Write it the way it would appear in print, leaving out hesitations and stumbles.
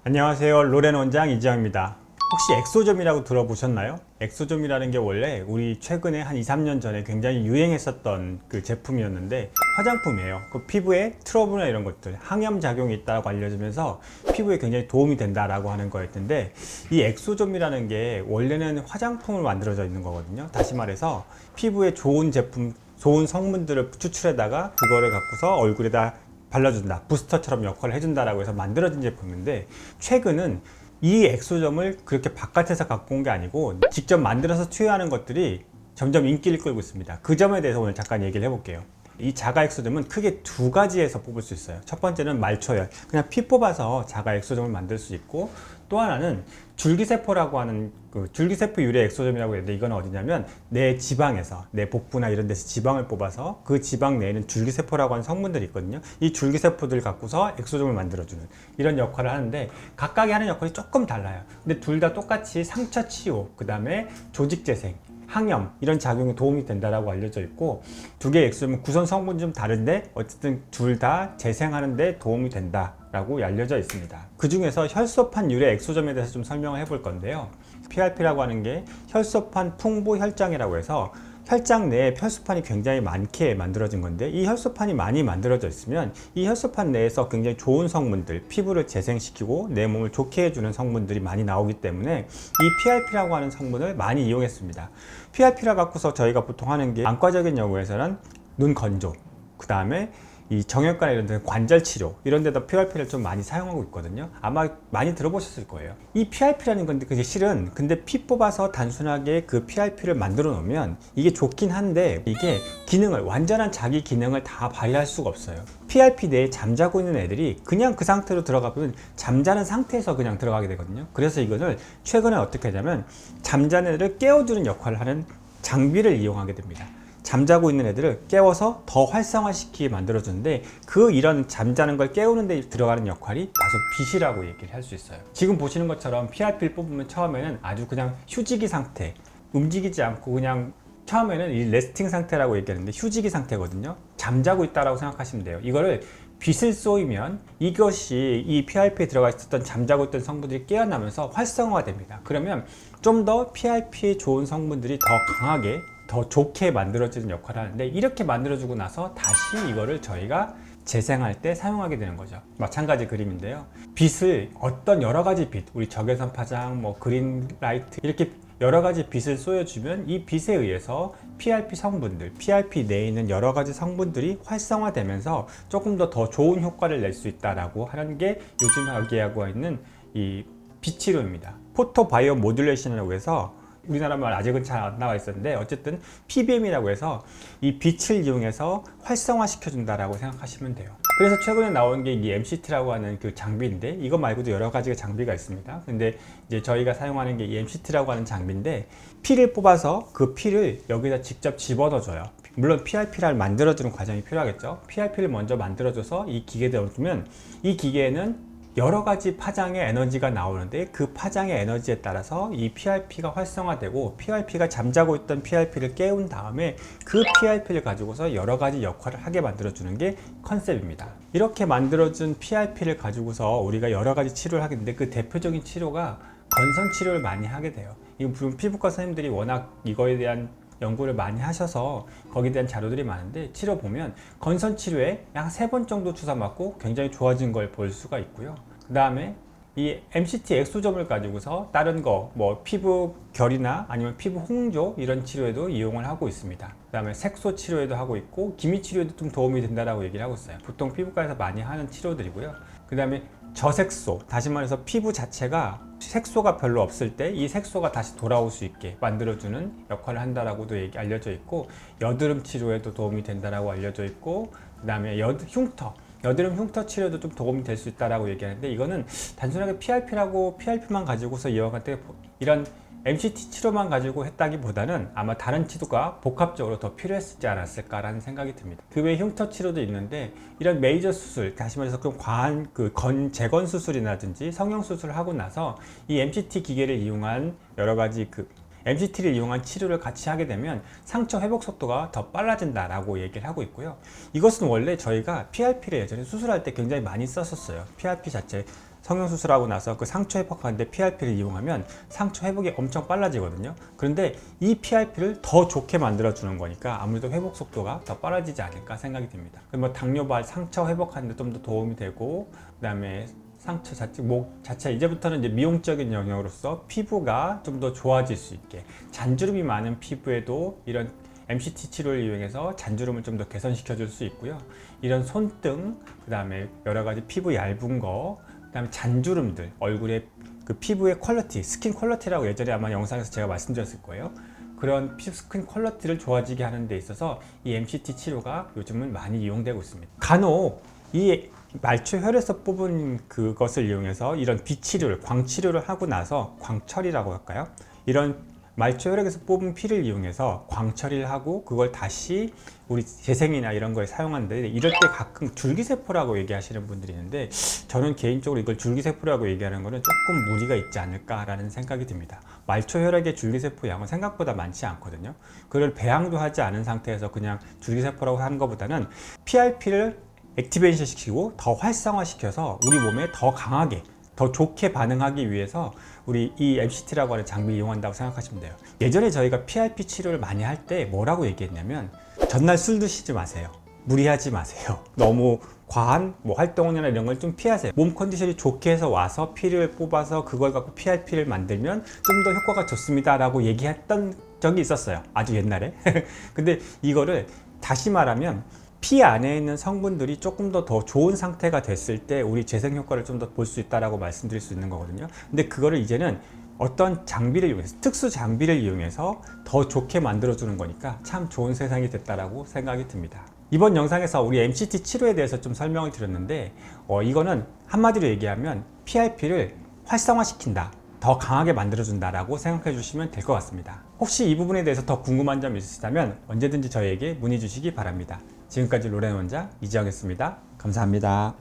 안녕하세요. 로렌 원장 이지영입니다. 혹시 엑소점이라고 들어보셨나요? 엑소점이라는 게 원래 우리 최근에 한 2, 3년 전에 굉장히 유행했었던 그 제품이었는데 화장품이에요. 그 피부에 트러블이나 이런 것들, 항염 작용이 있다고 알려지면서 피부에 굉장히 도움이 된다라고 하는 거였는데 이 엑소점이라는 게 원래는 화장품을 만들어져 있는 거거든요. 다시 말해서 피부에 좋은 제품, 좋은 성분들을 추출해다가 그거를 갖고서 얼굴에다 발라준다, 부스터처럼 역할을 해준다라고 해서 만들어진 제품인데 최근은 이 엑소점을 그렇게 바깥에서 갖고 온 게 아니고 직접 만들어서 투여하는 것들이 점점 인기를 끌고 있습니다. 그 점에 대해서 오늘 잠깐 얘기를 해볼게요. 이 자가 엑소점은 크게 두 가지에서 뽑을 수 있어요. 첫 번째는 말초열, 그냥 피 뽑아서 자가 엑소점을 만들 수 있고, 또 하나는 줄기세포라고 하는 그 줄기세포 유래 엑소점이라고 했는데 이건 어디냐면 내 지방에서, 내 복부나 이런 데서 지방을 뽑아서 그 지방 내에는 줄기세포라고 하는 성분들이 있거든요. 이 줄기세포들을 갖고서 엑소점을 만들어주는 이런 역할을 하는데 각각이 하는 역할이 조금 달라요. 근데 둘 다 똑같이 상처 치유, 그 다음에 조직 재생, 항염 이런 작용에 도움이 된다라고 알려져 있고, 두 개의 엑소점은 구성 성분이 좀 다른데 어쨌든 둘 다 재생하는 데 도움이 된다라고 알려져 있습니다. 그 중에서 혈소판 유래 엑소점에 대해서 좀 설명을 해볼 건데요. PRP라고 하는 게 혈소판 풍부 혈장이라고 해서 혈장 내에 혈소판이 굉장히 많게 만들어진 건데, 이 혈소판이 많이 만들어져 있으면 이 혈소판 내에서 굉장히 좋은 성분들, 피부를 재생시키고 내 몸을 좋게 해주는 성분들이 많이 나오기 때문에 이 PRP라고 하는 성분을 많이 이용했습니다. PRP라 갖고서 저희가 보통 하는 게 안과적인 연구에서는 눈 건조, 그 다음에 이 정형외과나 이런 데 관절 치료 이런 데다 PRP를 좀 많이 사용하고 있거든요. 아마 많이 들어보셨을 거예요. 이 PRP라는 건데 그게 실은 근데 피 뽑아서 단순하게 그 PRP를 만들어 놓으면 이게 좋긴 한데 이게 기능을, 완전한 자기 기능을 다 발휘할 수가 없어요. PRP 내에 잠자고 있는 애들이 그냥 그 상태로 들어가면 잠자는 상태에서 그냥 들어가게 되거든요. 그래서 이거를 최근에 어떻게 하냐면 잠자는 애를 깨워주는 역할을 하는 장비를 이용하게 됩니다. 잠자고 있는 애들을 깨워서 더 활성화시키게 만들어주는데, 그 이런 잠자는 걸 깨우는 데 들어가는 역할이 다소 빛이라고 얘기를 할 수 있어요. 지금 보시는 것처럼 PRP를 뽑으면 처음에는 아주 그냥 휴지기 상태, 움직이지 않고 그냥 처음에는 이 레스팅 상태라고 얘기하는데 휴지기 상태거든요. 잠자고 있다라고 생각하시면 돼요. 이거를 빛을 쏘이면 이것이 이 PRP에 들어가 있었던 잠자고 있던 성분들이 깨어나면서 활성화가 됩니다. 그러면 좀 더 PRP에 좋은 성분들이 더 강하게, 더 좋게 만들어지는 역할을 하는데, 이렇게 만들어주고 나서 다시 이거를 저희가 재생할 때 사용하게 되는 거죠. 마찬가지 그림인데요. 빛을 어떤 여러 가지 빛, 우리 적외선 파장, 뭐 그린 라이트 이렇게 여러 가지 빛을 쏘여주면 이 빛에 의해서 PRP 성분들, PRP 내에 있는 여러 가지 성분들이 활성화되면서 조금 더 좋은 효과를 낼 수 있다라고 하는 게 요즘 하고 있는 이 빛 치료입니다. 포토바이오 모듈레이션이라고 해서 우리나라 말 아직은 잘 안 나와 있었는데 어쨌든 PBM이라고 해서 이 빛을 이용해서 활성화 시켜준다라고 생각하시면 돼요. 그래서 최근에 나온 게 이 MCT라고 하는 그 장비인데, 이거 말고도 여러 가지 장비가 있습니다. 근데 이제 저희가 사용하는 게 이 MCT라고 하는 장비인데, 피를 뽑아서 그 피를 여기다 직접 집어넣어줘요. 물론 PRP를 만들어주는 과정이 필요하겠죠. PRP를 먼저 만들어줘서 이 기계에 넣어주면 이 기계에는 여러 가지 파장의 에너지가 나오는데 그 파장의 에너지에 따라서 이 PRP가 활성화되고, PRP가 잠자고 있던 PRP를 깨운 다음에 그 PRP를 가지고서 여러 가지 역할을 하게 만들어주는 게 컨셉입니다. 이렇게 만들어준 PRP를 가지고서 우리가 여러 가지 치료를 하게 되는데, 그 대표적인 치료가 건선 치료를 많이 하게 돼요. 이건 피부과 선생님들이 워낙 이거에 대한 연구를 많이 하셔서 거기에 대한 자료들이 많은데, 치료 보면 건선 치료에 약 3번 정도 주사 맞고 굉장히 좋아진 걸 볼 수가 있고요. 그 다음에 이 MCT 엑소점을 가지고서 다른 거, 뭐 피부 결이나 아니면 피부 홍조 이런 치료에도 이용을 하고 있습니다. 그 다음에 색소 치료에도 하고 있고 기미 치료에도 좀 도움이 된다라고 얘기를 하고 있어요. 보통 피부과에서 많이 하는 치료들이고요. 그 다음에 저색소, 다시 말해서 피부 자체가 색소가 별로 없을 때 이 색소가 다시 돌아올 수 있게 만들어주는 역할을 한다라고도 알려져 있고, 여드름 치료에도 도움이 된다라고 알려져 있고, 그 다음에 흉터, 여드름 흉터 치료도 좀 도움이 될 수 있다라고 얘기하는데, 이거는 단순하게 PRP만 가지고서 이용할 때 이런 MCT 치료만 가지고 했다기보다는 아마 다른 치료가 복합적으로 더 필요했지 않았을까라는 생각이 듭니다. 그 외에 흉터 치료도 있는데, 이런 메이저 수술, 다시 말해서 좀 과한 재건 수술이라든지 성형 수술을 하고 나서 이 MCT 기계를 이용한 여러 가지 MCT를 이용한 치료를 같이 하게 되면 상처 회복 속도가 더 빨라진다라고 얘기를 하고 있고요. 이것은 원래 저희가 PRP를 예전에 수술할 때 굉장히 많이 썼었어요. PRP 자체 성형수술하고 나서 그 상처 회복하는데 PRP를 이용하면 상처 회복이 엄청 빨라지거든요. 그런데 이 PRP를 더 좋게 만들어주는 거니까 아무래도 회복 속도가 더 빨라지지 않을까 생각이 듭니다. 뭐 당뇨발 상처 회복하는데 좀 더 도움이 되고, 그 다음에 상처 자체, 목 자체, 이제부터는 이제 미용적인 영역으로서 피부가 좀 더 좋아질 수 있게, 잔주름이 많은 피부에도 이런 MCT 치료를 이용해서 잔주름을 좀 더 개선시켜 줄 수 있고요. 이런 손등, 그 다음에 여러 가지 피부 얇은 거, 그 다음에 잔주름들, 얼굴의 그 피부의 퀄리티, 스킨 퀄리티라고 예전에 아마 영상에서 제가 말씀드렸을 거예요. 그런 스킨 퀄리티를 좋아지게 하는 데 있어서 이 MCT 치료가 요즘은 많이 이용되고 있습니다. 간혹 이 말초혈에서 뽑은 그것을 이용해서 이런 비치료를, 광치료를 하고 나서 광철이라고 할까요? 이런 말초혈액에서 뽑은 피를 이용해서 광처리를 하고 그걸 다시 우리 재생이나 이런 거에 사용하는데, 이럴 때 가끔 줄기세포라고 얘기하시는 분들이 있는데, 저는 개인적으로 이걸 줄기세포라고 얘기하는 거는 조금 무리가 있지 않을까라는 생각이 듭니다. 말초혈액의 줄기세포 양은 생각보다 많지 않거든요. 그걸 배양도 하지 않은 상태에서 그냥 줄기세포라고 하는 것보다는 PRP를 액티베이션 시키고 더 활성화시켜서 우리 몸에 더 강하게, 더 좋게 반응하기 위해서 우리 이 MCT라고 하는 장비를 이용한다고 생각하시면 돼요. 예전에 저희가 PRP 치료를 많이 할 때 뭐라고 얘기했냐면, 전날 술 드시지 마세요. 무리하지 마세요. 너무 과한 활동이나 이런 걸 좀 피하세요. 몸 컨디션이 좋게 해서 와서 피를 뽑아서 그걸 갖고 PRP를 만들면 좀 더 효과가 좋습니다 라고 얘기했던 적이 있었어요. 아주 옛날에. 근데 이거를 다시 말하면, 피 안에 있는 성분들이 조금 더 좋은 상태가 됐을 때 우리 재생 효과를 좀 더 볼 수 있다라고 말씀드릴 수 있는 거거든요. 근데 그거를 이제는 어떤 장비를 이용해서, 특수 장비를 이용해서 더 좋게 만들어 주는 거니까 참 좋은 세상이 됐다라고 생각이 듭니다. 이번 영상에서 우리 MCT 치료에 대해서 좀 설명을 드렸는데, 이거는 한마디로 얘기하면 PRP를 활성화시킨다, 더 강하게 만들어준다라고 생각해 주시면 될 것 같습니다. 혹시 이 부분에 대해서 더 궁금한 점 있으시다면 언제든지 저희에게 문의 주시기 바랍니다. 지금까지 로렌 원장 이지영이었습니다. 감사합니다.